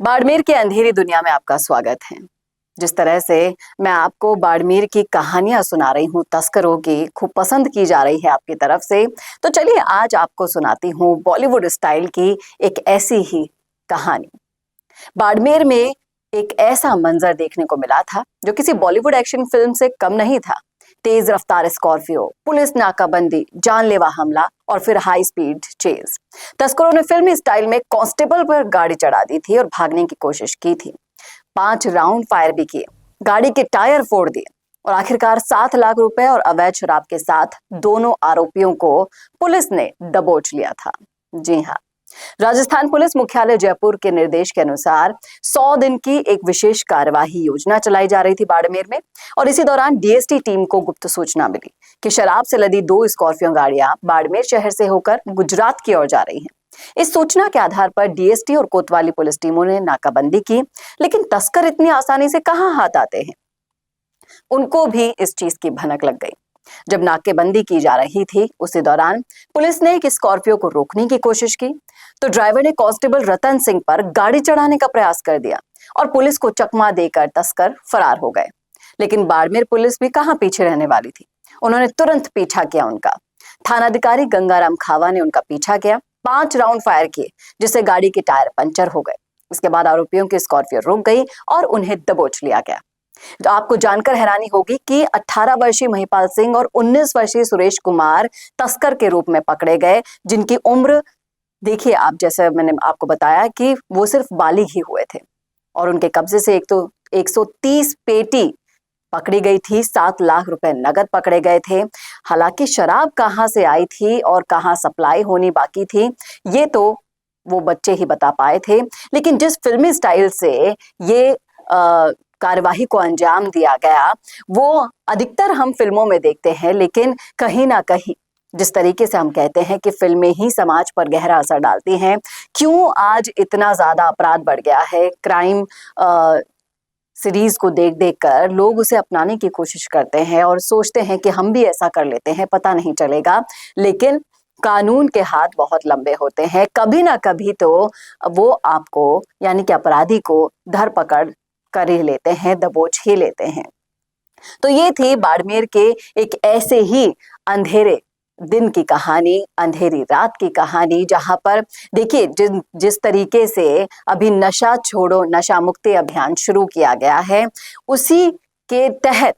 बाड़मेर के अंधेरी दुनिया में आपका स्वागत है। जिस तरह से मैं आपको बाड़मेर की कहानियां सुना रही हूँ, तस्करों की खूब पसंद की जा रही है आपकी तरफ से, तो चलिए आज आपको सुनाती हूँ बॉलीवुड स्टाइल की एक ऐसी ही कहानी। बाड़मेर में एक ऐसा मंजर देखने को मिला था जो किसी बॉलीवुड एक्शन फिल्म से कम नहीं था। तेज रफ्तार स्कॉर्पियो, पुलिस नाकाबंदी, जानलेवा हमला और फिर हाई स्पीड चेज। तस्करों ने फिल्मी स्टाइल में कांस्टेबल पर गाड़ी चढ़ा दी थी और भागने की कोशिश की थी। 5 राउंड फायर भी किए, गाड़ी के टायर फोड़ दिए और आखिरकार 7 लाख रुपए और अवैध शराब के साथ दोनों आरोपियों को पुलिस ने दबोच लिया था। जी हाँ, राजस्थान पुलिस मुख्यालय जयपुर के निर्देश के अनुसार 100 दिन की एक विशेष कार्यवाही योजना चलाई जा रही थी बाड़मेर में, और इसी दौरान डीएसटी टीम को गुप्त सूचना मिली कि शराब से लदी 2 स्कॉर्पियो गाड़ियां बाड़मेर शहर से होकर गुजरात की ओर जा रही हैं। इस सूचना के आधार पर डीएसटी और कोतवाली पुलिस टीमों ने नाकाबंदी की, लेकिन तस्कर इतनी आसानी से कहां हाथ आते हैं, उनको भी इस चीज की भनक लग गई। जब नाकेबंदी की जा रही थी उसी दौरान पुलिस ने एक स्कॉर्पियो को रोकने की कोशिश की तो ड्राइवर ने कांस्टेबल रतन सिंह पर गाड़ी चढ़ाने का प्रयास कर दिया और पुलिस को चकमा देकर तस्कर फरार हो गए। लेकिन बाड़मेर पुलिस भी कहां पीछे रहने वाली थी, उन्होंने तुरंत पीछा किया उनका। थानाधिकारी गंगाराम खावा ने उनका पीछा किया, 5 राउंड फायर किए जिससे गाड़ी के टायर पंचर हो गए। इसके बाद आरोपियों की स्कॉर्पियो रुक गई और उन्हें दबोच लिया गया। तो आपको जानकर हैरानी होगी कि 18 वर्षीय महिपाल सिंह और 19 वर्षीय सुरेश कुमार तस्कर के रूप में पकड़े गए, जिनकी उम्र देखिए आप, जैसे मैंने आपको बताया कि वो सिर्फ बालिग ही हुए थे। और उनके कब्जे से 130 पेटी पकड़ी गई थी, 7 लाख रुपए नगद पकड़े गए थे। हालांकि शराब कहाँ से आई थी और कहाँ सप्लाई होनी बाकी थी, ये तो वो बच्चे ही बता पाए थे। लेकिन जिस फिल्मी स्टाइल से ये कार्यवाही को अंजाम दिया गया वो अधिकतर हम फिल्मों में देखते हैं, लेकिन कहीं ना कहीं जिस तरीके से हम कहते हैं कि फिल्में ही समाज पर गहरा असर डालती हैं, क्यों आज इतना ज्यादा अपराध बढ़ गया है। क्राइम सीरीज को देख देख कर लोग उसे अपनाने की कोशिश करते हैं और सोचते हैं कि हम भी ऐसा कर लेते हैं, पता नहीं चलेगा। लेकिन कानून के हाथ बहुत लंबे होते हैं, कभी ना कभी तो वो आपको यानी कि अपराधी को धरपकड़ कर ही लेते हैं, दबोच ही लेते हैं। तो ये थी बाड़मेर के एक ऐसे ही अंधेरे दिन की कहानी, अंधेरी रात की कहानी, जहां पर देखिए जिस तरीके से अभी नशा छोड़ो नशा मुक्ति अभियान शुरू किया गया है, उसी के तहत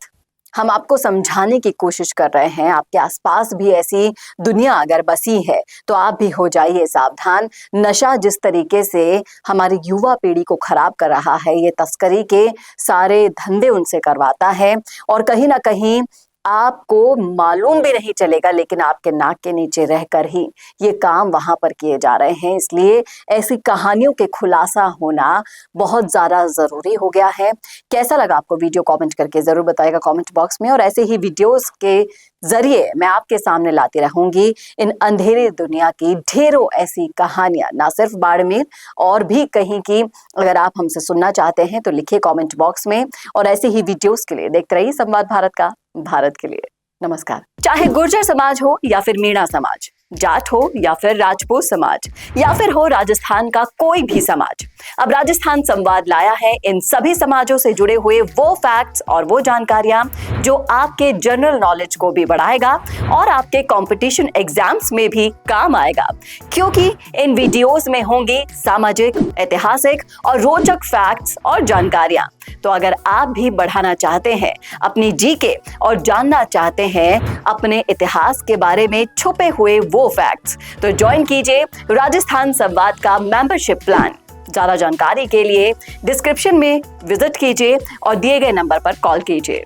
हम आपको समझाने की कोशिश कर रहे हैं। आपके आसपास भी ऐसी दुनिया अगर बसी है तो आप भी हो जाइए सावधान। नशा जिस तरीके से हमारी युवा पीढ़ी को खराब कर रहा है, ये तस्करी के सारे धंधे उनसे करवाता है और कहीं ना कहीं आपको मालूम भी नहीं चलेगा, लेकिन आपके नाक के नीचे रहकर ही ये काम वहां पर किए जा रहे हैं। इसलिए ऐसी कहानियों के खुलासा होना बहुत ज्यादा जरूरी हो गया है। कैसा लगा आपको वीडियो, कमेंट करके जरूर बताइएगा कमेंट बॉक्स में। और ऐसे ही वीडियोस के जरिए मैं आपके सामने लाती रहूंगी इन अंधेरी दुनिया की ढेरों ऐसी कहानियां, ना सिर्फ बाड़मेर और भी कहीं की। अगर आप हमसे सुनना चाहते हैं तो लिखिए कमेंट बॉक्स में। और ऐसे ही वीडियोस के लिए देखते रहिए संवाद भारत का, भारत के लिए। नमस्कार। चाहे गुर्जर समाज हो या फिर मीणा समाज, जाट हो या फिर राजपूत समाज, या फिर हो राजस्थान का कोई भी समाज, अब राजस्थान संवाद लाया है इन सभी समाजों से जुड़े हुए वो फैक्ट्स और वो जानकारियां जो आपके जनरल नॉलेज को भी बढ़ाएगा और आपके कंपटीशन एग्जाम्स में भी काम आएगा। क्योंकि इन वीडियोस में होंगी सामाजिक, ऐतिहासिक और रोचक फैक्ट्स और जानकारियां। तो अगर आप भी बढ़ाना चाहते हैं अपनी जीके और जानना चाहते हैं अपने इतिहास के बारे में छुपे हुए वो फैक्ट्स, तो ज्वाइन कीजिए राजस्थान संवाद का मेंबरशिप प्लान। ज्यादा जानकारी के लिए डिस्क्रिप्शन में विजिट कीजिए और दिए गए नंबर पर कॉल कीजिए।